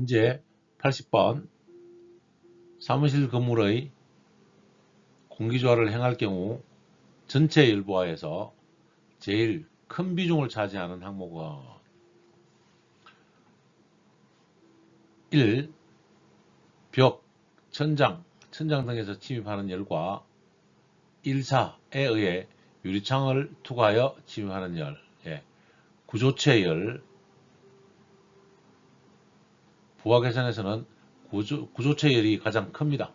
문제 80번 사무실 건물의 공기조화를 행할 경우 전체 열보화에서 제일 큰 비중을 차지하는 항목은 1. 벽, 천장 등에서 침입하는 열과 1사에 의해 유리창을 투과하여 침입하는 열, 구조체 열. 부하 계산에서는 구조체 열이 가장 큽니다.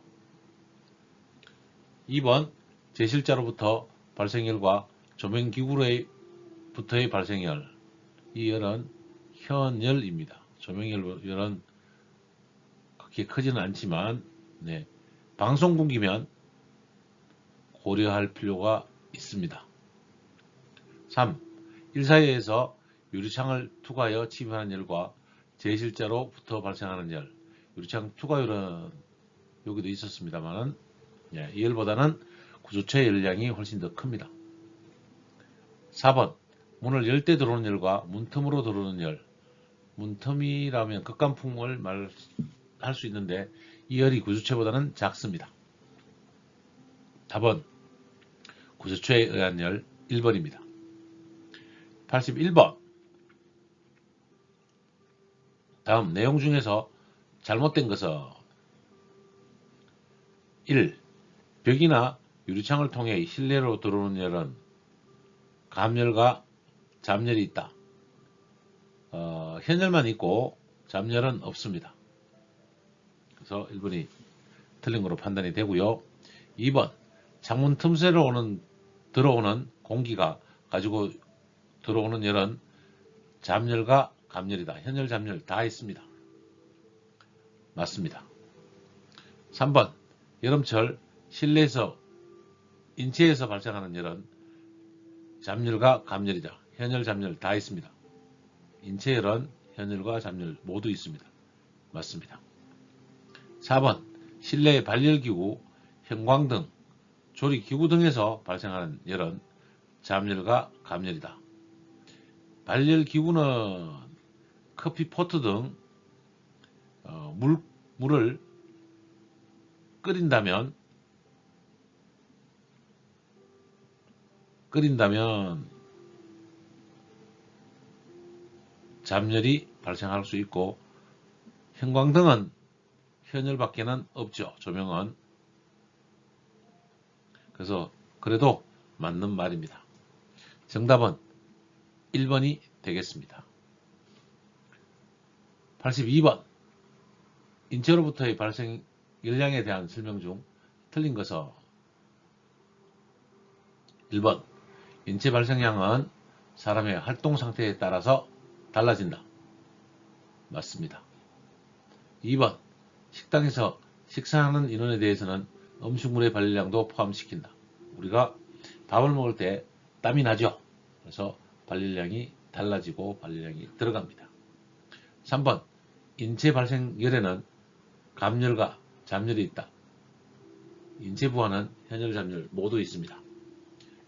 2번 제실자로부터 발생열과 조명기구로부터의 발생열, 이 열은 현열입니다. 조명열은 그렇게 크지는 않지만 방송국이면 고려할 필요가 있습니다. 3. 1사회에서 유리창을 투과하여 침입하는 열과 제실자로부터 발생하는 열, 유리창 투과열은 여기도 있었습니다만 이 열보다는 구조체 열량이 훨씬 더 큽니다. 4번 문을 열 때 들어오는 열과 문틈으로 들어오는 열, 문틈이라면 극간풍을 말할 수 있는데 이 열이 구조체보다는 작습니다. 답은 구조체에 의한 열 1번입니다. 81번 다음 내용 중에서 잘못된 것은 1. 벽이나 유리창을 통해 실내로 들어오는 열은 감열과 잡열이 있다. 현열만 있고 잡열은 없습니다. 그래서 1번이 틀린 거로 판단이 되고요. 2번 창문 틈새로 들어오는 공기가 가지고 들어오는 열은 잡열과 감열이다. 현열, 잡열 다 있습니다. 맞습니다. 3번 여름철 실내에서 인체에서 발생하는 열은 잡열과 감열이다. 현열, 잡열 다 있습니다. 인체열은 현열과 잡열 모두 있습니다. 맞습니다. 4번 실내 발열기구, 형광등, 조리기구 등에서 발생하는 열은 잡열과 감열이다. 발열기구는 커피포트 등 물을 끓인다면 잡열이 발생할 수 있고 형광등은 현열밖에는 없죠. 조명은. 그래서 그래도 맞는 말입니다. 정답은 1번이 되겠습니다. 82번 인체로부터의 발생 열량에 대한 설명 중 틀린 것은 1번 인체 발생량은 사람의 활동 상태에 따라서 달라진다. 맞습니다. 2번 식당에서 식사하는 인원에 대해서는 음식물의 발열량도 포함시킨다. 우리가 밥을 먹을 때 땀이 나죠. 그래서 발열량이 달라지고 발열량이 들어갑니다. 3번 인체 발생열에는 감열과 잡열이 있다. 인체 부하는 현열, 잡열 모두 있습니다.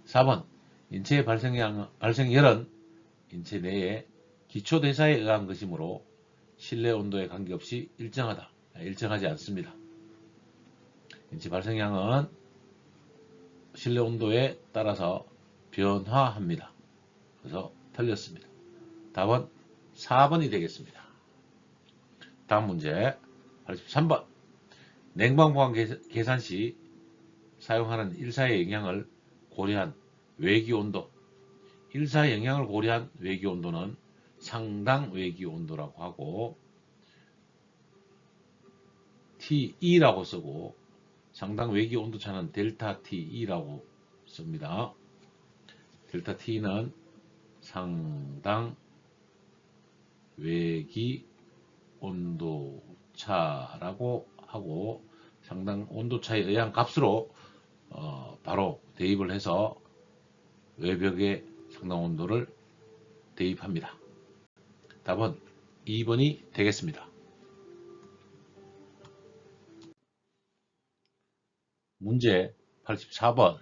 4번 인체의 발생열은 인체 내의 기초대사에 의한 것이므로 실내 온도에 관계없이 일정하지 않습니다. 인체 발생량은 실내 온도에 따라서 변화합니다. 그래서 틀렸습니다. 답은 4번이 되겠습니다. 다음 문제 83번 냉방보관 계산 시 사용하는 1사의 영향을 고려한 외기온도, 1사의 영향을 고려한 외기온도는 상당 외기온도라고 하고 TE라고 쓰고 상당 외기온도차는 델타 TE라고 씁니다. 델타 T는 상당 외기온도차라고 하고 상당 온도차에 의한 값으로 바로 대입을 해서 외벽에 상당 온도를 대입합니다. 답은 2번이 되겠습니다. 문제 84번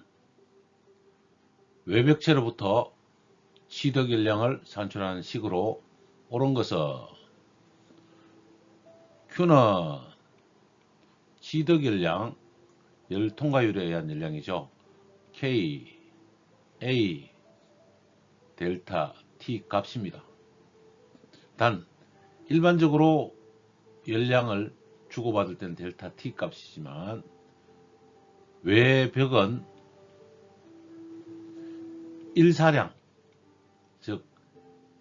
외벽체로부터 취득 열량을 산출하는 식으로 옳은 것은 Q는 지덕열량, 열 통과율에 의한 열량이죠. K, A, 델타, T 값입니다. 단 일반적으로 열량을 주고받을 때는 델타 T 값이지만 외벽은 일사량, 즉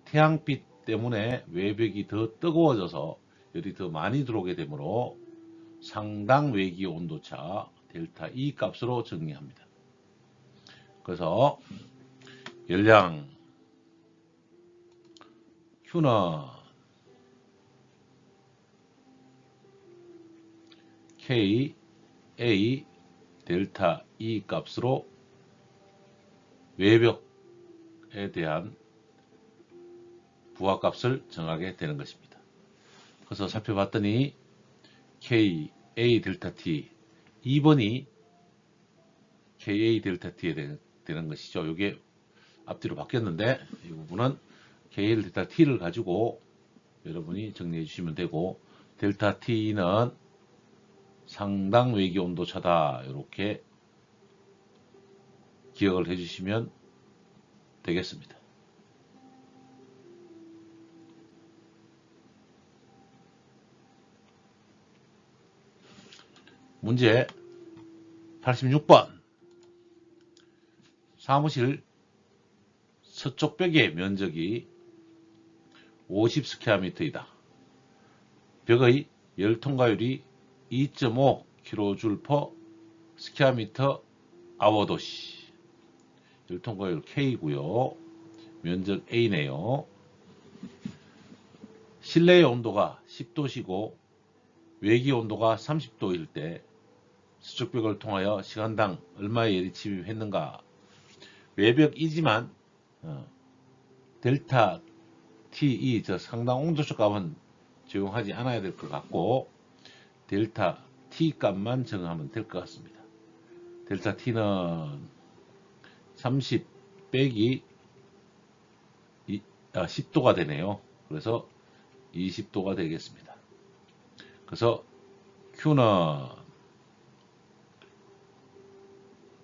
태양빛 때문에 외벽이 더 뜨거워져서 열이 더 많이 들어오게 되므로 상당 외기 온도차 델타 E 값으로 정리합니다. 그래서 열량 Q는 K, A, 델타 E 값으로 외벽에 대한 부하값을 정하게 되는 것입니다. 그래서 살펴봤더니 K, A, 델타 T 2번이 K, A, 델타 T에 되는 것이죠. 이게 앞뒤로 바뀌었는데 이 부분은 K, A, 델타 T를 가지고 여러분이 정리해 주시면 되고, 델타 T는 상당 외기 온도차다, 이렇게 기억을 해 주시면 되겠습니다. 문제 86번. 사무실 서쪽 벽의 면적이 50스퀘어미터이다. 벽의 열 통과율이 2.5kJ 스퀘어미터 아워도시. 열 통과율 K고요. 면적 A네요. 실내의 온도가 10도시고 외기 온도가 30도일 때 서쪽 벽을 통하여 시간당 얼마의 열이 침입했는가. 외벽이지만 델타 TE, 저 상당 온도차 값은 적용하지 않아야 될 것 같고 델타 T 값만 정하면 될 것 같습니다. 델타 T는 30 빼기 10도가 되네요. 그래서 20도가 되겠습니다. 그래서 Q는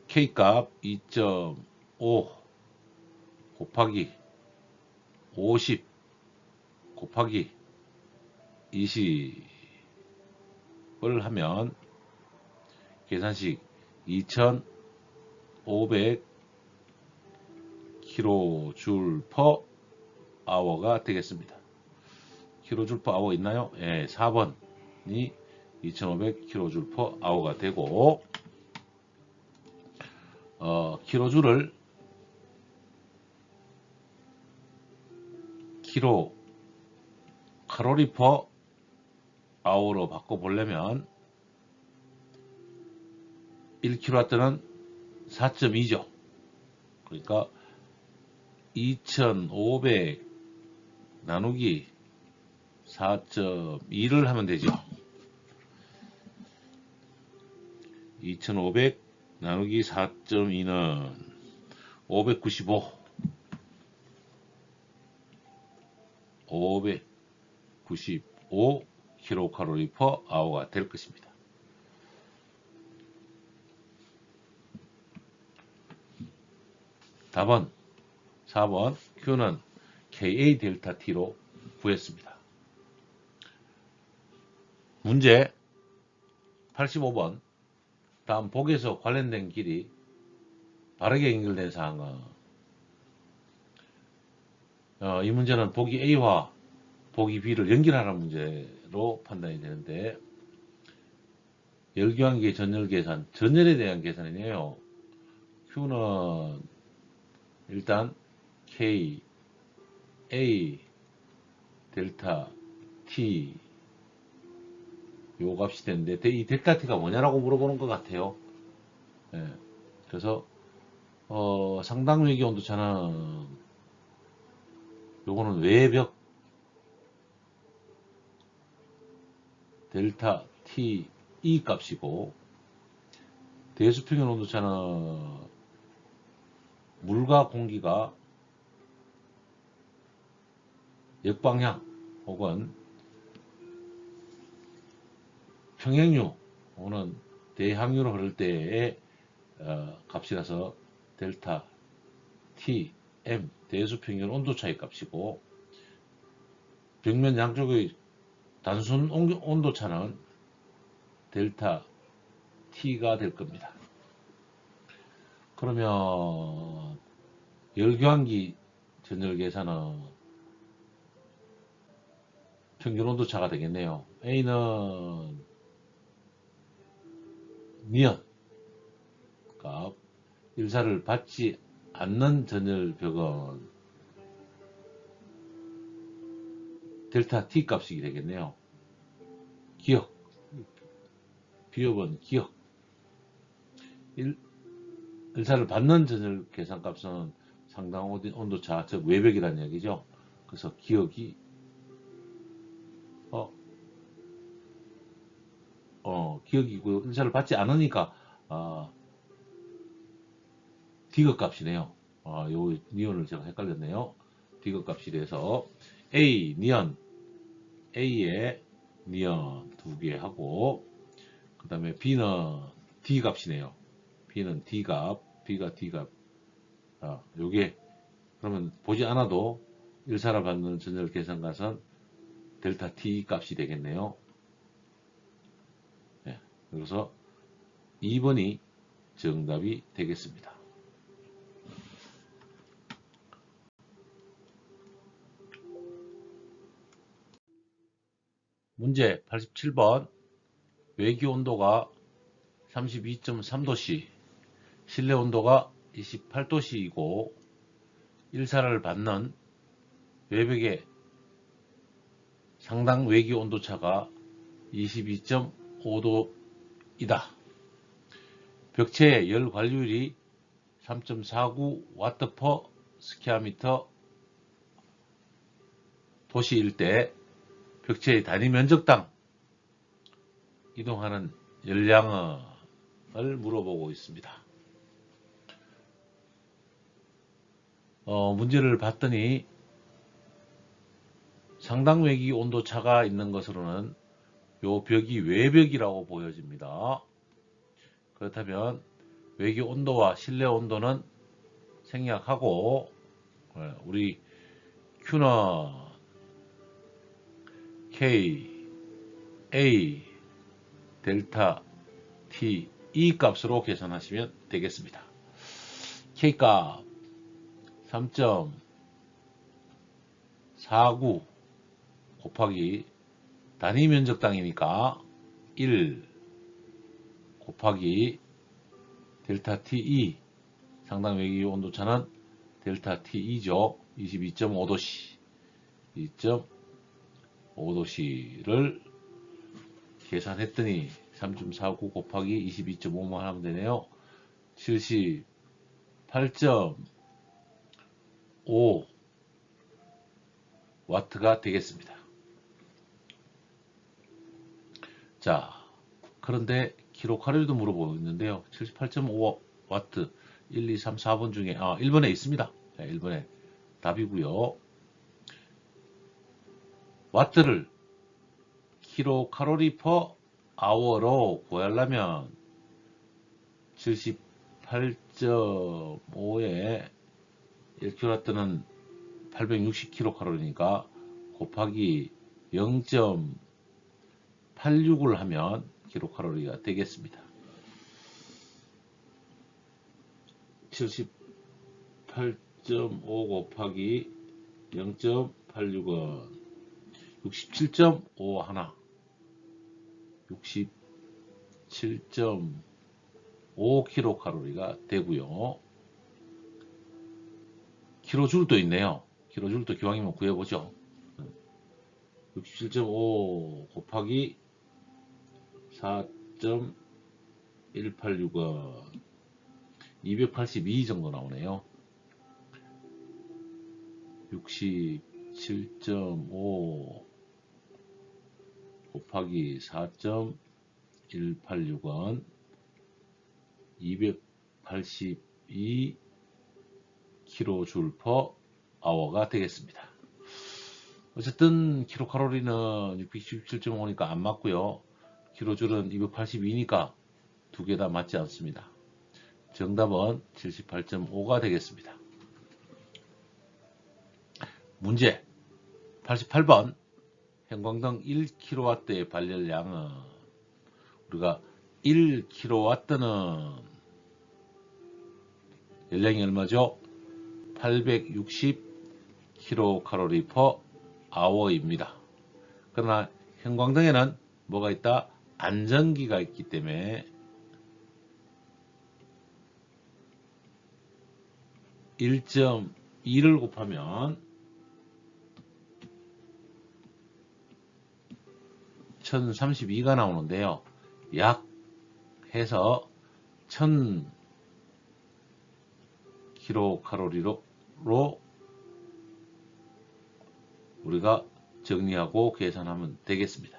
K값 2.5 곱하기 50 곱하기 20을 하면 계산식 2500kJ/h가 되겠습니다. kJ/h 있나요? 예, 4번이 2500kJ/h가 되고, kJ를 kcal/h로 바꿔보려면 1kW는 4.2죠. 그러니까 2500 나누기 4.2를 하면 되죠. 2500 나누기 4.2는 595 kcal/h가 될 것입니다. 답은 4번 Q는 KA 델타 T로 구했습니다. 문제 85번. 다음 복에서 관련된 길이 바르게 연결된 사항은, 이 문제는 보기 A와 보기 B를 연결하는 문제로 판단이 되는데, 열교환기의 전열 계산, 전열에 대한 계산이네요. Q는 일단 K, A, 델타 T 요 값이 되는데, 이 델타 T가 뭐냐라고 물어보는 것 같아요. 예, 그래서 상당 외기 온도차는 요거는 외벽 델타 T E 값이고, 대수평균 온도차는 물과 공기가 역방향 혹은 평행류는 대항류로 흐를 때의 값이라서 델타 T, M, 대수평균 온도차의 값이고, 벽면 양쪽의 단순 온도차는 델타 T가 될 겁니다. 그러면 열교환기 전열 계산은 평균 온도차가 되겠네요. A는 니언 값, 일사를 받지 않는 전열벽은 델타 T 값이 되겠네요. 기억, 비읍은 기억. 일사를 받는 전열 계산값은 상당 온도차, 즉 외벽이라는 얘기죠. 그래서 기억이 기억이고요. 일사를 받지 않으니까 디귿 값이네요. 요 니온을 제가 헷갈렸네요. 디귿 값이 돼서 A 니온, A에 니온 2개 하고, 그 다음에 B는 D 값이네요. B는 D 값, B가 D 값. 요게 그러면 보지 않아도 일사를 받는 전열 계산값은 델타 T 값이 되겠네요. 네, 그래서 2번이 정답이 되겠습니다. 문제 87번. 외기 온도가 32.3도씨, 실내 온도가 28도씨이고 일사를 받는 외벽의 상당 외기 온도차가 22.5도이다. 벽체의 열 관리율이 3.49 W per square 도시일 때 벽체의 단위 면적당 이동하는 열량을 물어보고 있습니다. 문제를 봤더니 상당 외기 온도차가 있는 것으로는 요 벽이 외벽이라고 보여집니다. 그렇다면 외기 온도와 실내 온도는 생략하고 우리 Q는 K, A, 델타 T, E 값으로 계산하시면 되겠습니다. K 값 3.49 곱하기 단위 면적당이니까 1 곱하기 델타 TE, 상당 외기 온도차는 델타 TE죠. 22.5도씨, 2.5도씨를 계산했더니 3.49 곱하기 22.5만 하면 되네요. 78.5 와트가 되겠습니다. 자, 그런데 킬로칼로리도 물어보고 있는데요. 78.5 와트 1, 2, 3, 4번 중에 1번에 있습니다. 자, 1번에 답이고요. 와트를 킬로칼로리 퍼 아워로 구하려면 78.5에 1kW는 860kcal니까 곱하기 0.86을 하면 킬로칼로리가 되겠습니다. 78.5 곱하기 0.86은 67.5 하나, 67.5kcal가 되고요. 킬로줄도 있네요. 킬로줄도 기왕이면 구해보죠. 67.5 곱하기 4.186은 282 정도 나오네요. 67.5 곱하기 4.186은 282 kJ per hour가 되겠습니다. 어쨌든 킬로칼로리는 617.5니까 안 맞고요. 킬로줄은 282니까 두 개 다 맞지 않습니다. 정답은 78.5가 되겠습니다. 문제 88번 형광등 1kW의 발열량은 우리가 1kW는 열량이 얼마죠? 860kcal/h입니다. 그러나 형광등에는 뭐가 있다? 안전기가 있기 때문에 1.2를 곱하면 1032가 나오는데요. 약 해서 1000kcal로 우리가 정리하고 계산하면 되겠습니다.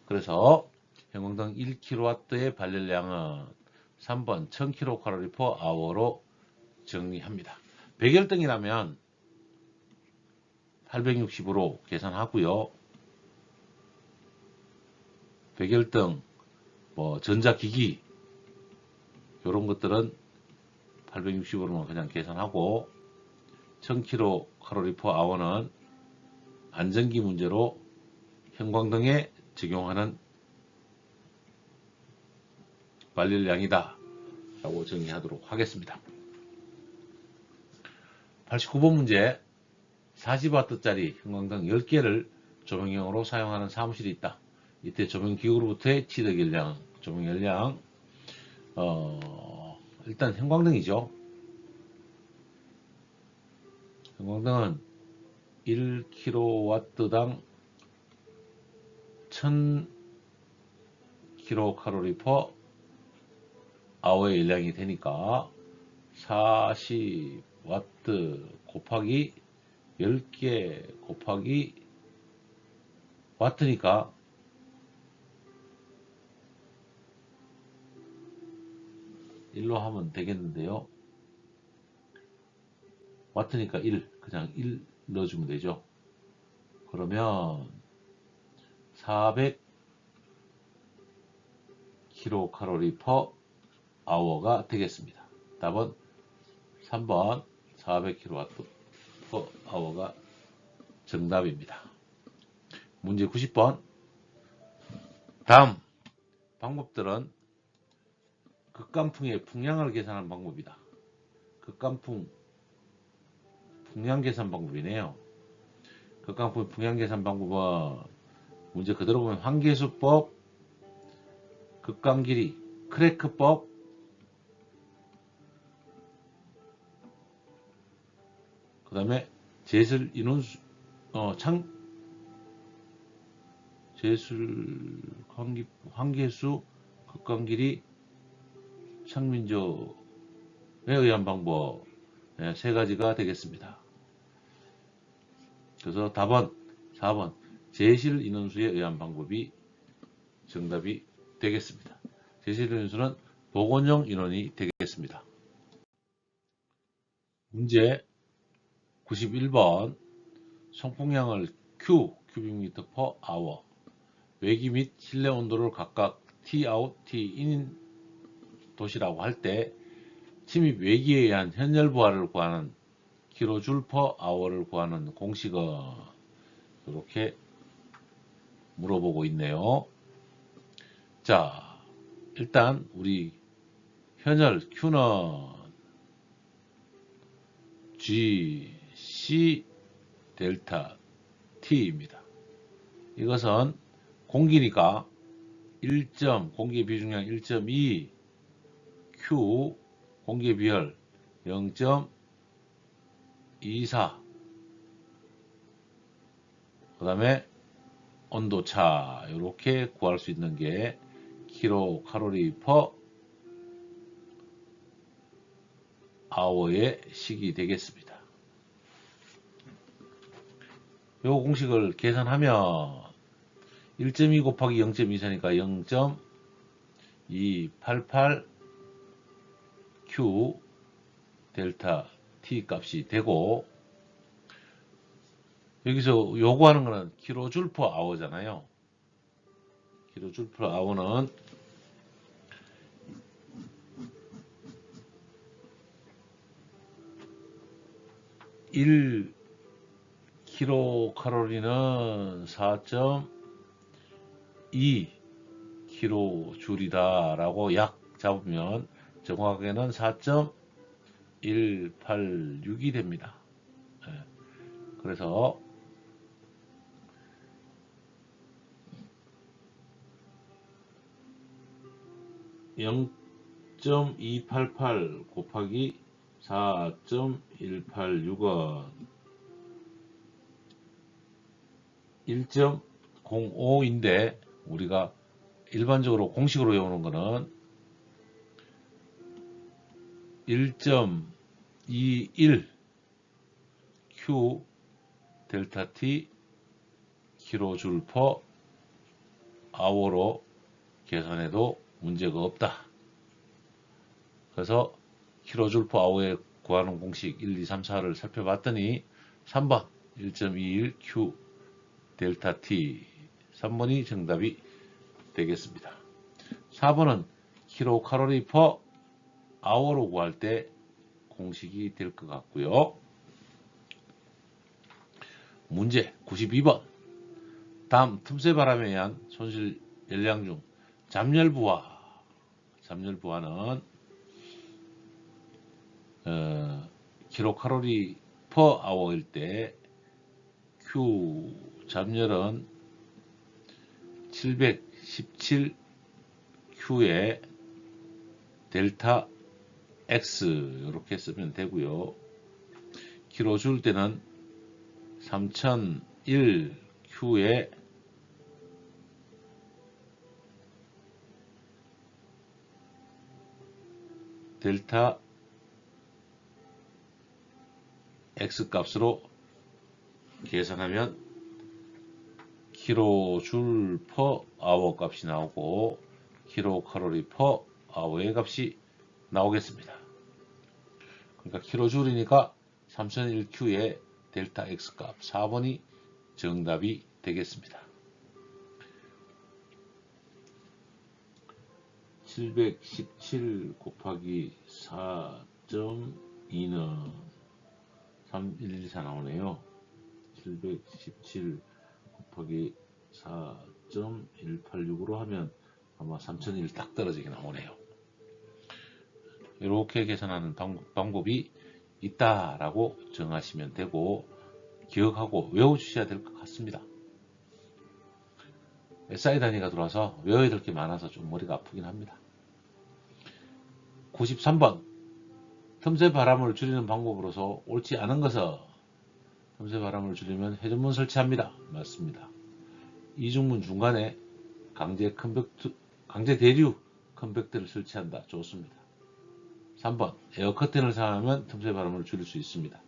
그래서 형광등 1kW의 발열량은 3번 1000kcal/h로 정리합니다. 백열등이라면 860으로 계산하고요. 백열등, 전자기기 이런 것들은 860으로만 그냥 계산하고 1000kcal/h는 안전기 문제로 형광등에 적용하는 발열량이다 라고 정리하도록 하겠습니다. 89번 문제 40W짜리 형광등 10개를 조명용으로 사용하는 사무실이 있다. 이때 조명기구로부터의 취득열량, 조명열량 일단 형광등이죠. 형광등은 1kW당 1000kcal/h의 열량이 되니까 40W 곱하기 10개 곱하기 와트니까 1로 하면 되겠는데요. 와트니까 1, 그냥 1 넣어주면 되죠. 그러면 400kcal/h가 되겠습니다. 답은 3번 400kWh/h가 정답입니다. 문제 90번 다음 방법들은 극간풍의 풍량을 계산하는 방법이다. 극간풍 풍량 계산 방법이네요. 극간풍 풍량 계산 방법은 문제 그대로 보면 환계수법, 극간길이, 크래크법, 그 다음에 제술 인원수, 제술 환계수, 극간길이, 창민조에 의한 방법 세 가지가 되겠습니다. 그래서 답은 4번 제실 인원수에 의한 방법이 정답이 되겠습니다. 제실 인원수는 복원형 인원이 되겠습니다. 문제 91번 송풍량을 Q, 큐빅미터 per hour, 외기 및 실내 온도를 각각 T-out, T-in 도시라고 할 때 침입 외기에 의한 현열 부하를 구하는 킬로줄 per hour를 구하는 공식은 이렇게 물어보고 있네요. 자, 일단 우리 현열 Q는 G, C, 델타 T입니다. 이것은 공기니까 1점, 공기의 비중량 1.2, Q, 공기의 비열 0.24, 그 다음에 온도차 이렇게 구할 수 있는 게 킬로칼로리 퍼 아워의 식이 되겠습니다. 이 공식을 계산하면 1.2 곱하기 0.24니까 0.288 Q 델타 T 값이 되고, 여기서 요구하는 거는 킬로줄 퍼 아워잖아요. 킬로줄 per hour는 1 킬로칼로리는 4.2 킬로줄이다 라고 약 잡으면 정확하게는 4.186이 됩니다. 그래서 0.288 곱하기 4.186은 1.05인데 우리가 일반적으로 공식으로 외우는 거는 1.21 Q 델타 T 킬로줄 퍼 아워로 계산해도 문제가 없다. 그래서 킬로줄 퍼 아워에 구하는 공식 1, 2, 3, 4를 살펴봤더니 3번 1.21 Q 델타 T 3번이 정답이 되겠습니다. 4번은 킬로칼로리 퍼 아워로 구할 때 공식이 될 것 같고요. 문제 92번. 다음 틈새 바람에 의한 손실 열량 중 잠열부하는 킬로칼로리 퍼 아워일 때 Q 잠열은 717 Q에 델타 X 이렇게 쓰면 되고요. 킬로줄 때는 3001 Q에 델타 X 값으로 계산하면 킬로줄 퍼 아워 값이 나오고 킬로칼로리 퍼 아워의 값이 나오겠습니다. 그러니까 킬로줄이니까 3001Q의 델타 X 값 4번이 정답이 되겠습니다. 717 곱하기 4.2는 3114 나오네요. 717 곱하기 4.186으로 하면 아마 3001 딱 떨어지게 나오네요. 이렇게 계산하는 방법이 있다라고 정하시면 되고 기억하고 외워주셔야 될 것 같습니다. SI 단위가 들어와서 외워야 될 게 많아서 좀 머리가 아프긴 합니다. 93번 틈새 바람을 줄이는 방법으로서 옳지 않은 것은 틈새 바람을 줄이면 회전문 설치합니다. 맞습니다. 이중문 중간에 강제 대류 컨벡터를 설치한다. 좋습니다. 3번 에어 커튼을 사용하면 틈새 바람을 줄일 수 있습니다.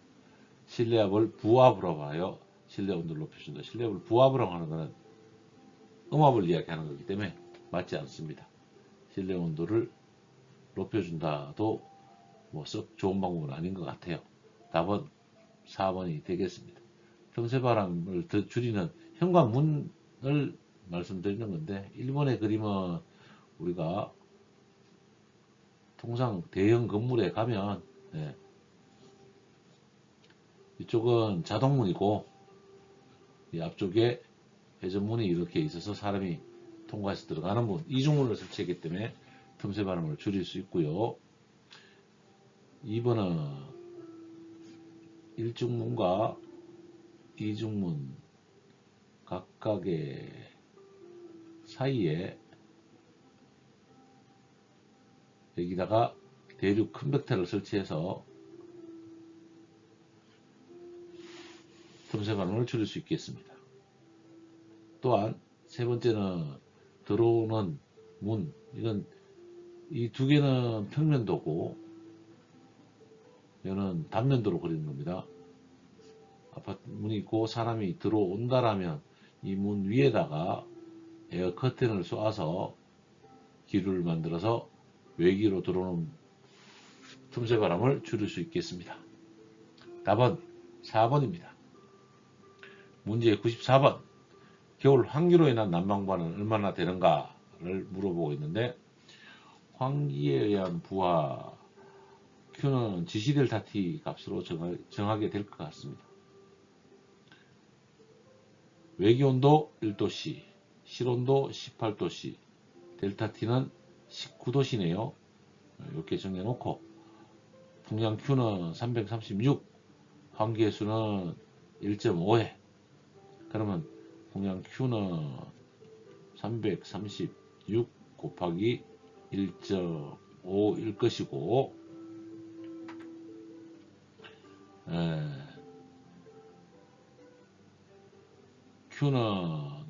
실내압을 부압으로 하여 실내 온도를 높여준다. 실내압을 부압으로 하는 것은 음압을 이야기하는 거기 때문에 맞지 않습니다. 실내 온도를 높여준다도 뭐 썩 좋은 방법은 아닌 것 같아요. 답은 4번이 되겠습니다. 틈새 바람을 더 줄이는 현관문을 말씀드리는 건데 1번의 그림은 우리가 통상 대형 건물에 가면 이쪽은 자동문이고 이 앞쪽에 회전문이 이렇게 있어서 사람이 통과해서 들어가는 문, 이중문을 설치했기 때문에 틈새 바람을 줄일 수 있고요. 2번은 1중문과 2중문 각각의 사이에 여기다가 대류 컨벡터를 설치해서 틈새 바람을 줄일 수 있겠습니다. 또한 세 번째는 들어오는 문, 이건 이 두 개는 평면도고 이거는 단면도로 그리는 겁니다. 아파트 문이 있고 사람이 들어온다라면 이 문 위에다가 에어 커튼을 쏘아서 기류를 만들어서 외기로 들어오는 틈새 바람을 줄일 수 있겠습니다. 답은 4번입니다. 문제 94번 겨울 환기로 인한 난방반은 얼마나 되는가를 물어보고 있는데, 환기에 의한 부하 Q는 지시델타 T 값으로 정하게 될 것 같습니다. 외기온도 1도씨, 실온도 18도씨, 델타 T는 19도씨네요. 이렇게 정해놓고, 풍량 Q는 336, 환기해수는 1.5회. 그러면 풍량 Q는 336 곱하기 1.5일 것이고, Q는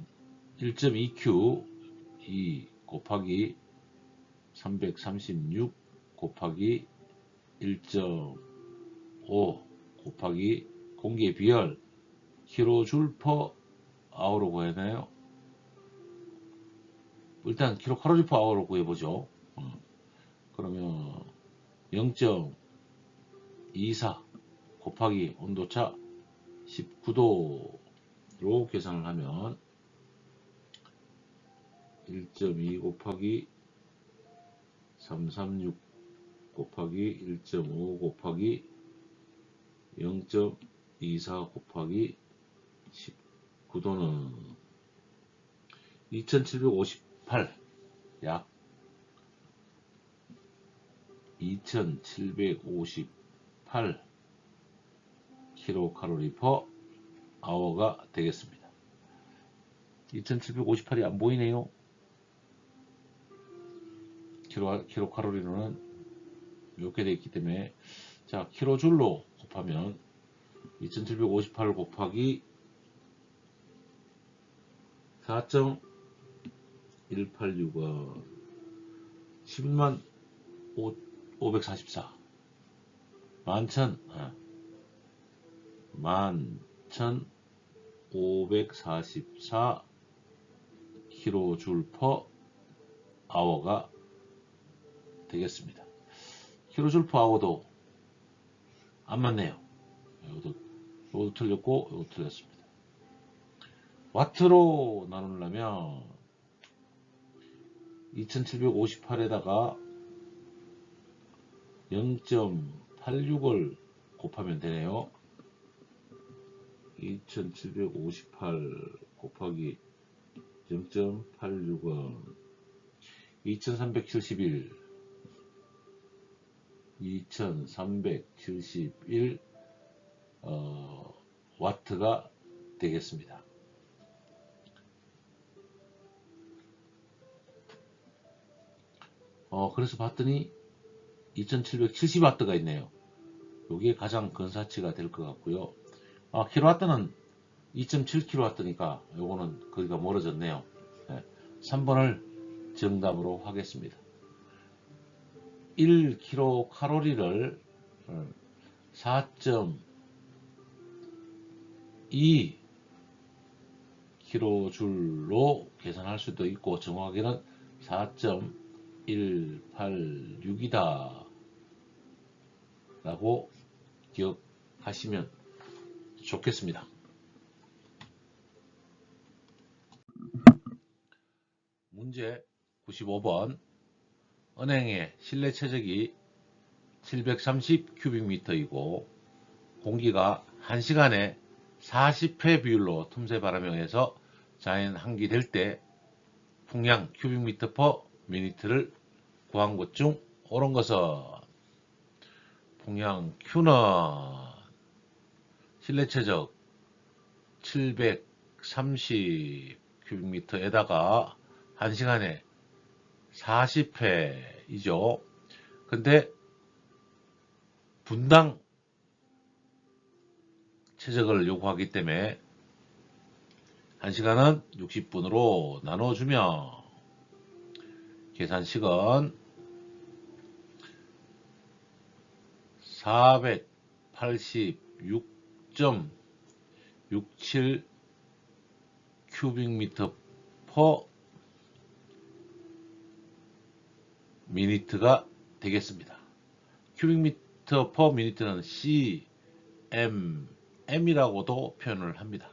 1.2Q 2 곱하기 336 곱하기 1.5 곱하기 공기의 비열 kJ per hour로 구해내요. 일단 kcal per hour로 구해보죠. 그러면 0.24 곱하기 온도차 19도로 계산을 하면 1.2 곱하기 336 곱하기 1.5 곱하기 0.24 곱하기 19도는 2758, 약 2758 kcal per hour가 되겠습니다. 2758이 안 보이네요. 킬로칼로리는 이렇게 되어 있기 때문에, 자, 킬로줄로 곱하면 2758 곱하기 4.186은 11만 544 11,544 kJ per hour가 되겠습니다. kJ per hour도 안 맞네요. 이것도 틀렸고 이것도 틀렸습니다. 와트로 나누려면 2758에다가 0.86을 곱하면 되네요. 2758 곱하기 0.86은 2371 와트가 되겠습니다. 그래서 봤더니 2770W가 있네요. 이게 가장 근사치가 될 것 같고요. 킬로와트는 2.7kW니까 요거는 거리가 멀어졌네요. 3번을 정답으로 하겠습니다. 1kcal를 4.2 kJ로 계산할 수도 있고, 정확하게는 4.186이다 라고 기억하시면 좋겠습니다. 문제 95번. 은행의 실내 최적이 730큐빅미터이고 공기가 1시간에 40회 비율로 틈새 바람에 의해서 자연 환기될 때 풍량 큐빅미터 퍼 미니트를 구한 것 중 옳은 것은, 풍량 Q는 실내 최적 730 큐빅미터에다가 1시간에 40회이죠. 근데 분당 최적을 요구하기 때문에 1시간은 60분으로 나눠주면 계산식은 486.67 큐빅미터 퍼 미니트가 되겠습니다. 큐빅미터 퍼 미니트는 CMM이라고도 표현을 합니다.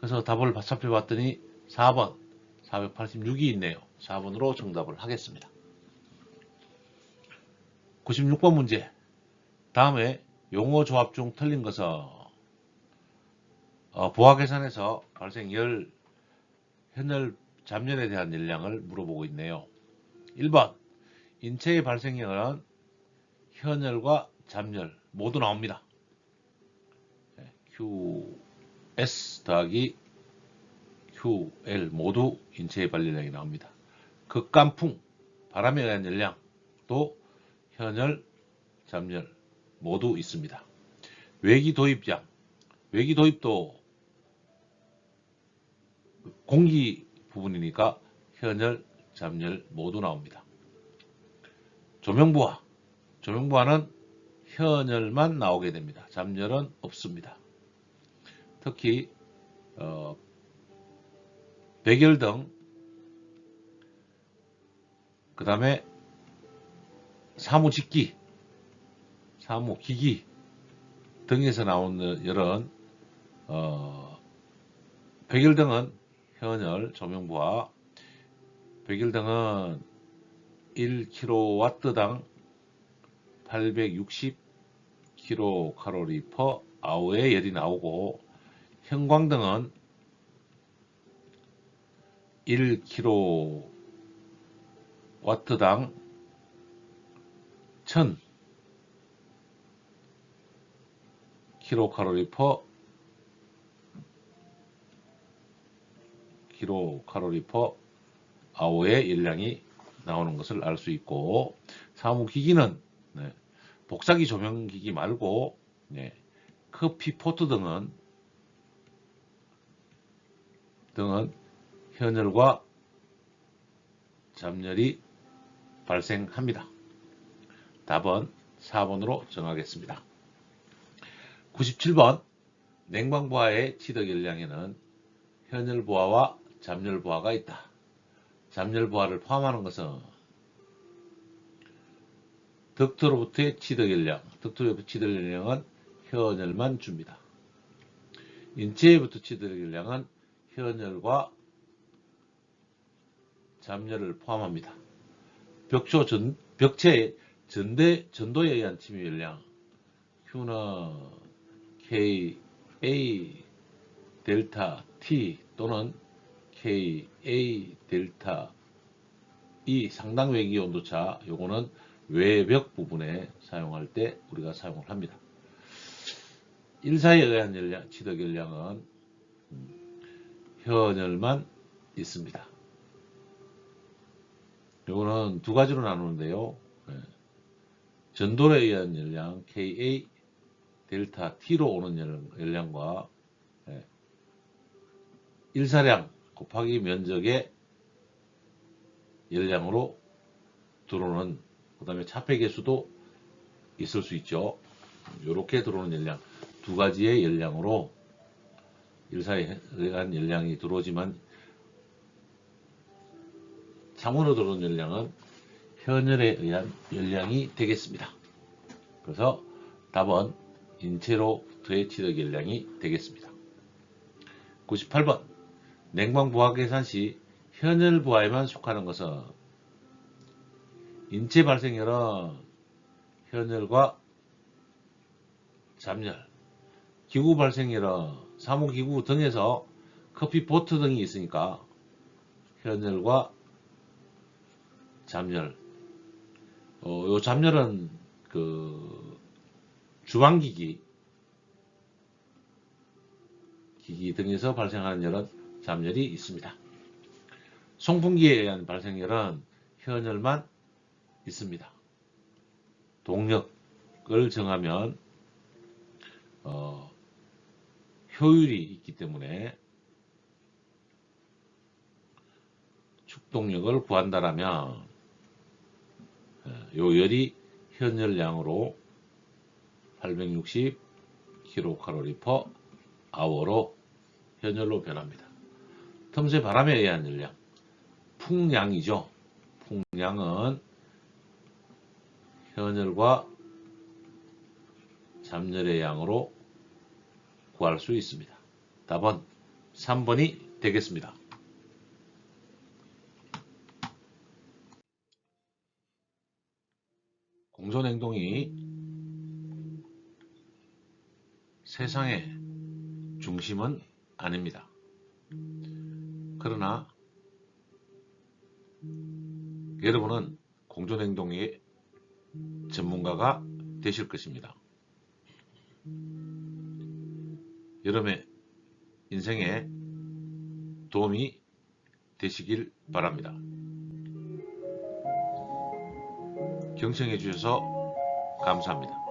그래서 답을 살펴봤더니 4번 486이 있네요. 4번으로 정답을 하겠습니다. 96번 문제. 다음에 용어 조합 중 틀린 것은 부하 계산에서 발생 현열 잡열에 대한 열량을 물어보고 있네요. 1번 인체의 발생열은 현열과 잡열 모두 나옵니다. QS 더하기 QL 모두 인체의 발열량이 나옵니다. 극간풍 바람에 의한 열량도 현열, 잡열 모두 있습니다. 외기 도입량 외기 도입도 공기 부분이니까 현열, 잡열 모두 나옵니다. 조명부하는 현열만 나오게 됩니다. 잡열은 없습니다. 특히 백열등, 그 다음에 사무직기, 사무기기 등에서 나오는 열은 백열등은 현열, 조명부하, 백열등은 1kW당 860kcal의 열이 나오고 형광등은 1kW당 1000kcal의 열량이 나오는 것을 알 수 있고, 사무기기는 복사기 조명기기 말고 커피포트 등은 현열과 잡열이 발생합니다. 답은 4번으로 정하겠습니다. 97번 냉방부하의 치덕열량에는 현열부하와 잡열부하가 있다. 잡열부하를 포함하는 것은 덕트로부터의 치덕열량, 덕트로부터의 치덕열량은 현열만 줍니다. 인체로부터 치덕열량은 현열과 잡열을 포함합니다. 벽체의 전도에 의한 침입 열량 Q는 KA 델타 T 또는 KA 델타 E 상당 외기 온도차, 요거는 외벽 부분에 사용할 때 우리가 사용을 합니다. 일사에 의한 치덕 열량은 현열만 있습니다. 요거는 두 가지로 나누는데요. 전도에 의한 열량 KA 델타 T로 오는 열량과 일사량 곱하기 면적의 열량으로 들어오는, 그 다음에 차폐 개수도 있을 수 있죠. 이렇게 들어오는 열량, 두 가지의 열량으로 일사에 의한 열량이 들어오지만 참으로 들어오는 열량은 현열에 의한 열량이 되겠습니다. 그래서 답은 인체로부터의 치덕 열량이 되겠습니다. 98번 냉방부하 계산 시 현열부하에만 속하는 것은 인체 발생열은 현열과 잡열, 기구 발생열은 사무기구 등에서 커피포트 등이 있으니까 현열과 잡열. 요 잡열은 그 주방기기 등에서 발생하는 열은 잡열이 있습니다. 송풍기에 의한 발생열은 현열만 있습니다. 동력을 정하면 효율이 있기 때문에 축동력을 구한다라면 요 열이 현열량으로 860kcal로 현열로 변합니다. 틈새 바람에 의한 열량, 풍량이죠. 풍량은 현열과 잡열의 양으로 구할 수 있습니다. 답은 3번이 되겠습니다. 공존행동이 세상의 중심은 아닙니다. 그러나 여러분은 공존행동의 전문가가 되실 것입니다. 여러분의 인생에 도움이 되시길 바랍니다. 경청해 주셔서 감사합니다.